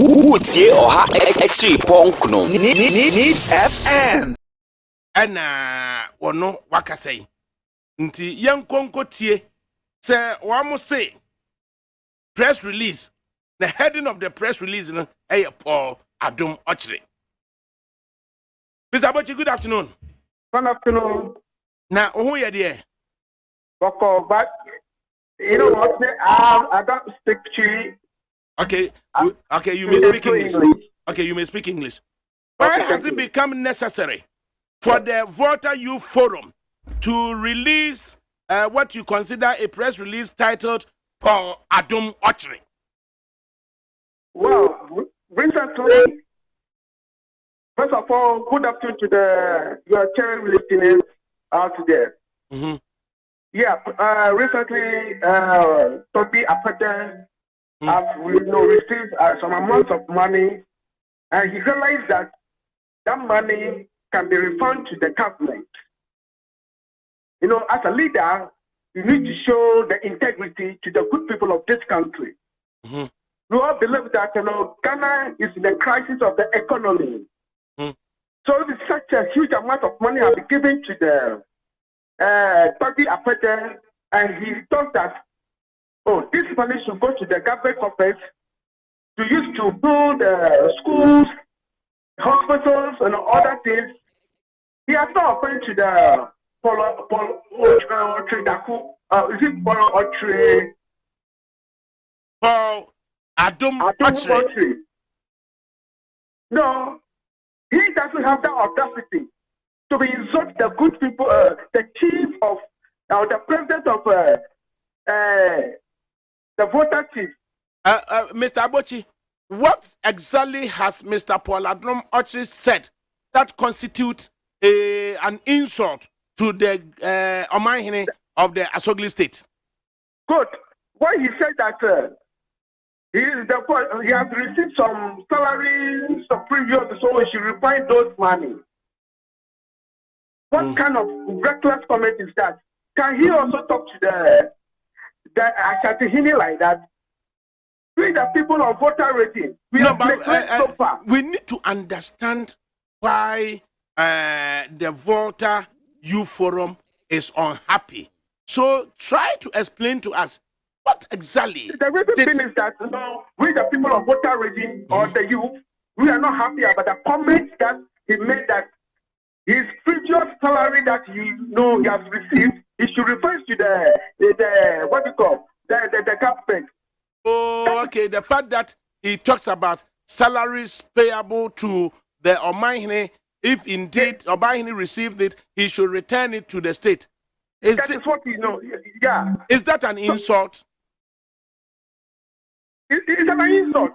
Utie oha echi ponkno. Needs FM. Ena wono wakasai. Nti yankonko tie se wamo say press release. The heading of the press release no Paul Adom Otchere. Mr. Abochi, good afternoon. Good afternoon. Now, who are there? But you know what? I don't speak to. Okay, okay, you may speak English. Okay, you may speak English. Why has it become necessary for the Volta Youth Forum to release what you consider a press release titled Paul Adom Otchere? Well, recently, first of all, good afternoon to your channel listeners out there. Mm-hmm. Yeah, recently, Toby Apata has received some amount of money, and he realized that money can be refunded to the government. You know, as a leader, you need to show the integrity to the good people of this country. Mm-hmm. We all believe that Ghana is in the crisis of the economy. Mm. So if such a huge amount of money has been given to the Toby Apata, and he thought that, this money should go to the government office to use to build schools, hospitals, and other things. He has not appointed to the Paul Otchere? Paul Adom Otchere. No, he doesn't have that audacity to be insult the good people, the chief of, the president of the voter chief. Mr. Abochi, what exactly has Mr. Paul Adom Otchere said that constitutes an insult to the Omanhene of the Asogli state? Good. Why he said that he has received some salary, some previous, so he should refine those money. What kind of reckless comment is that? Can he also talk to the Ashatihini like that? We the people of voter rating. So far. We need to understand why the Volta Youth Forum is unhappy. So try to explain to us what exactly. The real thing is that we the people of voter rating or the youth, we are not happy about the comment that he made that his previous salary that he has received, he should refer to the what you call the government. Oh, okay. The fact that he talks about salaries payable to the Omanhene, if indeed Omanhene received it, he should return it to the state. That is what he knows. Yeah. Is that an insult? It's an insult.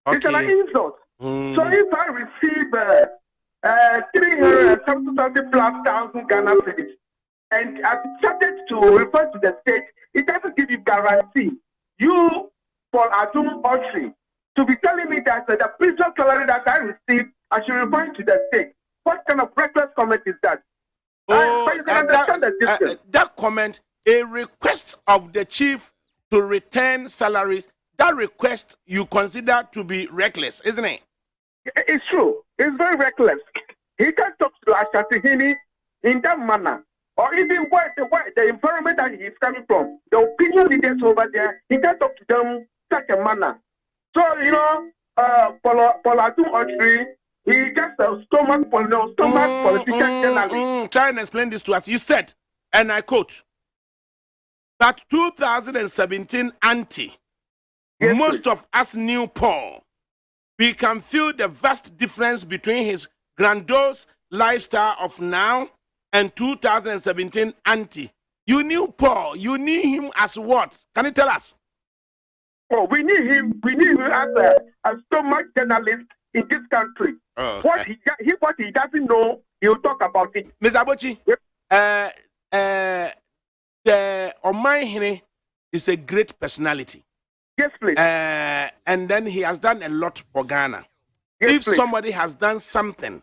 Okay. It's an insult. So if I receive 370,000 Ghana cedis and I'm subject to refer to the state, it doesn't give you guarantee. You, for Adom Otchere, to be telling me that the previous salary that I received, I should refer to the state. What kind of reckless comment is that? But you can understand the difference. That comment, a request of the chief to return salaries, that request you consider to be reckless, isn't it? It's true. It's very reckless. He can talk to Ashatihini in that manner. Or even the environment that he is coming from, the opinion leaders over there, he can talk to them such a manner. So, Paul Adom Otchere, he just a stomach politician journalist. Try and explain this to us. You said, and I quote, that 2017 most of us knew Paul. We can feel the vast difference between his grandiose lifestyle of now and 2017 You knew Paul. You knew him as what? Can you tell us? Oh, we knew him. We knew him as a stomach journalist in this country. What he doesn't know, he'll talk about it. Mr. Abochi, the Omanhene is a great personality. Yes, please. And then he has done a lot for Ghana. Yes, if please. Somebody has done something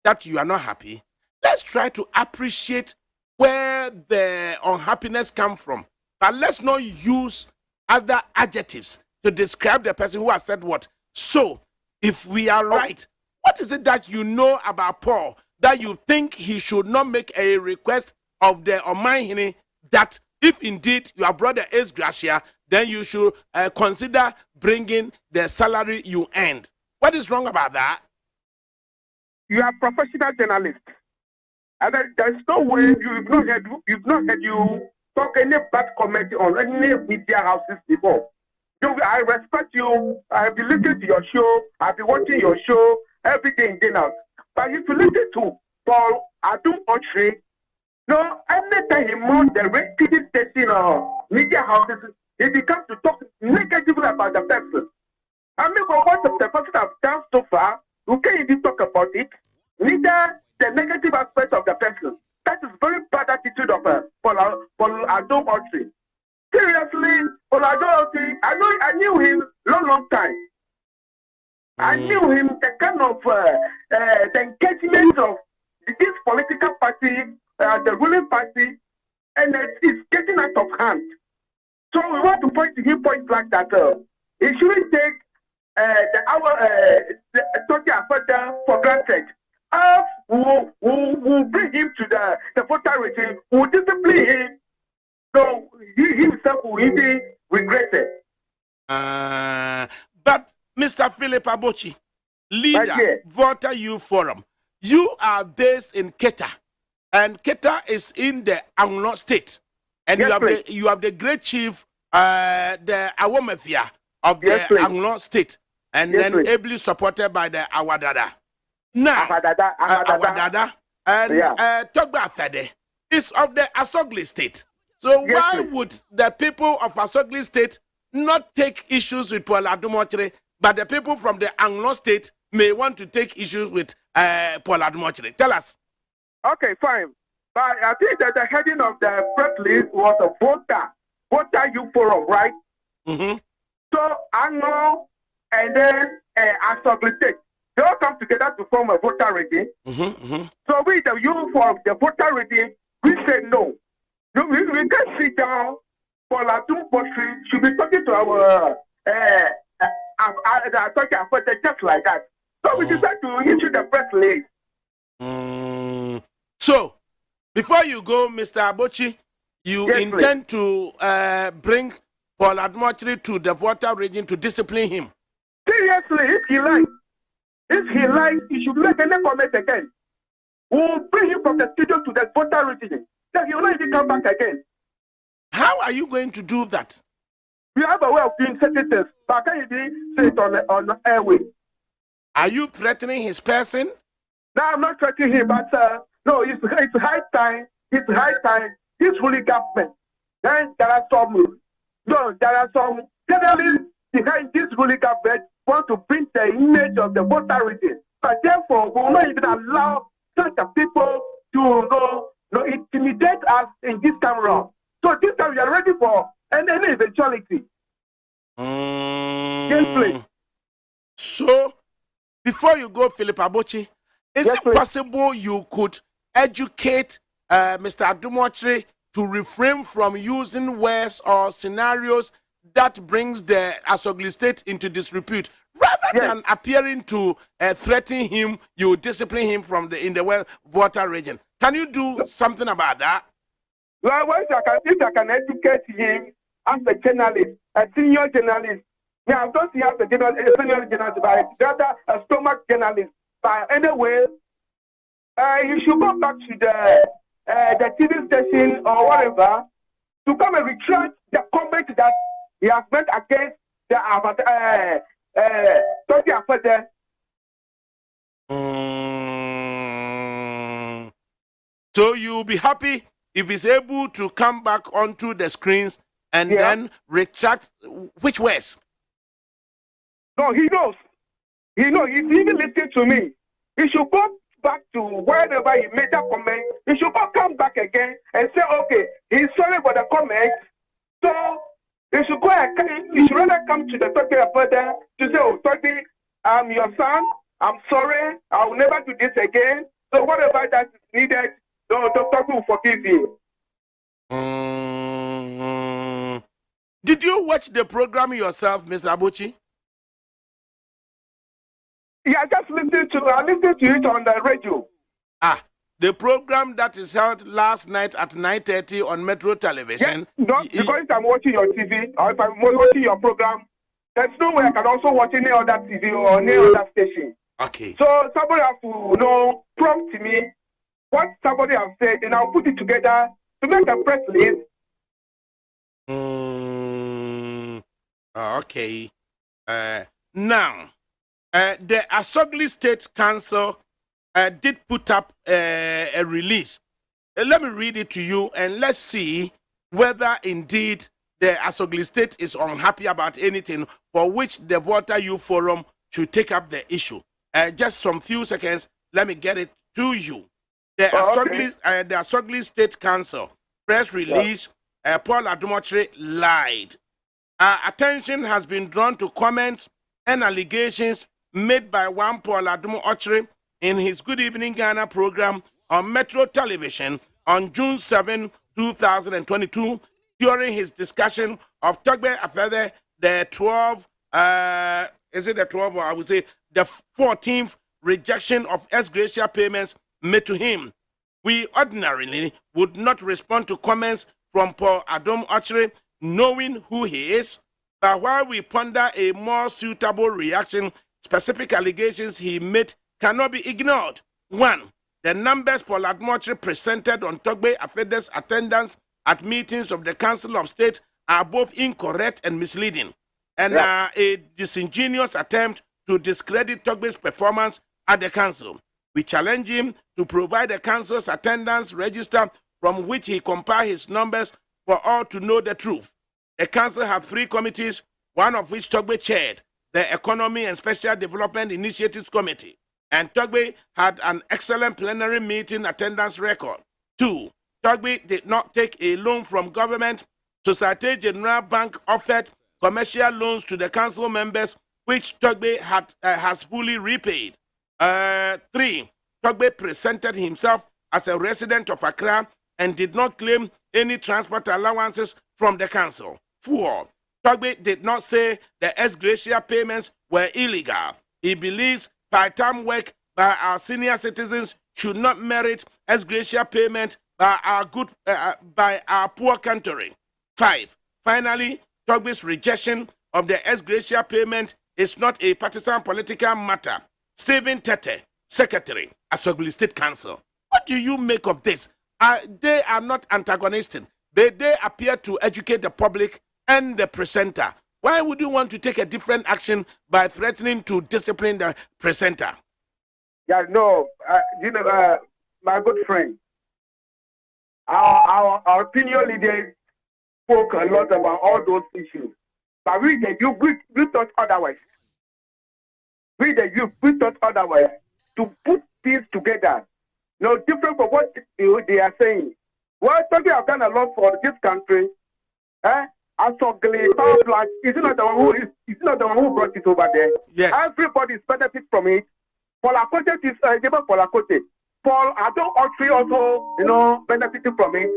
that you are not happy, let's try to appreciate where the unhappiness comes from. But let's not use other adjectives to describe the person who has said what. So, if we are right, what is it that you know about Paul that you think he should not make a request of the Omanhene that if indeed your brother is Gracia, then you should consider bringing the salary you earned? What is wrong about that? You are a professional journalist. And there's no way you've not heard you talk any bad comment on any media houses before. So I respect you. I've been listening to your show. I've been watching your show every day in and out. But if you listen to Paul Adom Otchere, no, anytime he mounts the TV station or media houses, he becomes to talk negatively about the person. I mean, for what the person has done so far, you can't even talk about it. Neither the negative aspect of the person. That is very bad attitude of Paul Adom Otchere. Seriously, Paul Adom Otchere, I knew him long time. I knew him the kind of the engagement of this political party, the ruling party, and it's getting out of hand. So we want to point to him point like that. He shouldn't take the Turkey affair for granted. We'll bring him to the voter regime, we'll discipline him, so he himself will even regret it. But Mr. Philip Abochi, leader, Volta Youth Forum, you are based in Keta, and Keta is in the Anglo state, and you have the great chief, the Awomefia of the Anglo state, and then ably supported by the Awadada. Now, Awadada and Togba Fede is of the Asogli state. So why would the people of Asogli state not take issues with Paul Adom Otchere, but the people from the Anglo state may want to take issues with Paul Adom Otchere? Tell us. Okay, fine. But I think that the heading of the press release was a Volta Youth Forum, right? Mm-hmm. So Anglo and then Asogli state, they all come together to form a voter regime. So we, the youth of the voter regime, we say no. We can't sit down for Adom Otchere should be talking to our just like that. So we decided to issue the press release. So, before you go, Mr. Abochi, you intend to bring Paul Adom Otchere to the voter regime to discipline him? Seriously, if he likes, he should make any comment again. We'll bring him from the studio to the voter regime. Then he will not even come back again. How are you going to do that? We have a way of doing certain things, but I can't even say it on the airway. Are you threatening his person? No, I'm not threatening him, but no, it's high time. It's high time. This ruling government. Then there are some journalists behind this ruling government want to bring the image of the voter regime. But therefore, we will not even allow such a people to intimidate us in this time round. So this time we are ready for any eventuality. Yes, please. So, before you go, Philip Abochi, is it possible you could educate Mr. Adom Otchere to refrain from using words or scenarios that brings the Asogli state into disrepute, rather than appearing to threaten him? You discipline him from in the voter region. Can you do something about that? Well, if I can educate him as a journalist, a senior journalist. Now, I don't see as a senior journalist, but rather a stomach journalist. But anyway, you should go back to the TV station or whatever to come and retract the comment that he has made against the Turkey affair. So you'll be happy if he's able to come back onto the screens and then retract which words? No, he knows. He knows. He's even listening to me. He should go back to wherever he made that comment. He should come back again and say, okay, he's sorry for the comment. So he should go and he should rather come to the Turkey further to say, oh, Turkey, I'm your son. I'm sorry. I will never do this again. So whatever that is needed, the Turkey will forgive you. Did you watch the program yourself, Mr. Abochi? Yeah, just listen to it on the radio. The program that is held last night at 9:30 on Metro Television. Yes, not because if I'm watching your TV or if I'm watching your program, there's no way I can also watch any other TV or any other station. Okay. So somebody has to, prompt me what somebody has said, and I'll put it together to make a press release. Okay. Now, the Asogli State Council did put up a release. Let me read it to you, and let's see whether indeed the Asogli State is unhappy about anything for which the Volta Youth Forum should take up the issue. Just some few seconds, let me get it to you. The Asogli State Council press release, Paul Adom Otchere lied. Attention has been drawn to comments and allegations made by one Paul Adom Otchere in his Good Evening Ghana program on Metro Television on June 7, 2022, during his discussion of Togbe Afede, the 12th, is it the 12th, or I would say the 14th rejection of ex gratia payments made to him. We ordinarily would not respond to comments from Paul Adom Otchere, knowing who he is, but while we ponder a more suitable reaction, specific allegations he made cannot be ignored. 1. The numbers Paul Adom Otchere presented on Togbe Afede's attendance at meetings of the Council of State are both incorrect and misleading, and are a disingenuous attempt to discredit Togbe's performance at the Council. We challenge him to provide the Council's attendance register from which he compiled his numbers for all to know the truth. The Council have 3 committees, one of which Togbe chaired, the Economy and Special Development Initiatives Committee, and Togbe had an excellent plenary meeting attendance record. 2. Togbe did not take a loan from government. Societe Generale Bank offered commercial loans to the council members, which Togbe has fully repaid. 3. Togbe presented himself as a resident of Accra and did not claim any transport allowances from the council. 4. Togbe did not say the ex gratia payments were illegal. He believes part-time work by our senior citizens should not merit ex gratia payment by our poor country. 5. Finally, Togbe's rejection of the ex gratia payment is not a partisan political matter. Stephen Tete, Secretary, Asogli State Council. What do you make of this? They are not antagonistic. They appear to educate the public and the presenter. Why would you want to take a different action by threatening to discipline the presenter? Yeah, no, my good friend, our opinion leaders spoke a lot about all those issues. But we thought otherwise. We thought otherwise to put things together. No different from what they are saying. Well, Togbe have done a lot for this country. Asogli power plant is not the one who brought it over there. Yes. Everybody is benefit from it. Paul Akote is Paul Akote. Paul Adom Otchere also, benefiting from it.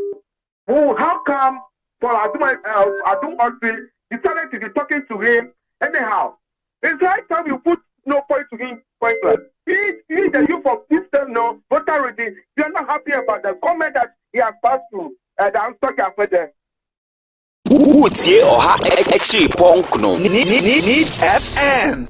How come Paul Adom Otchere decided to be talking to him anyhow? It's right time you put no point to him pointless. He the youth of Eastern voter reading. You are not happy about the comment that he has passed through. I'm talking about them. Utie Oha Echi Ponkno Needs FM.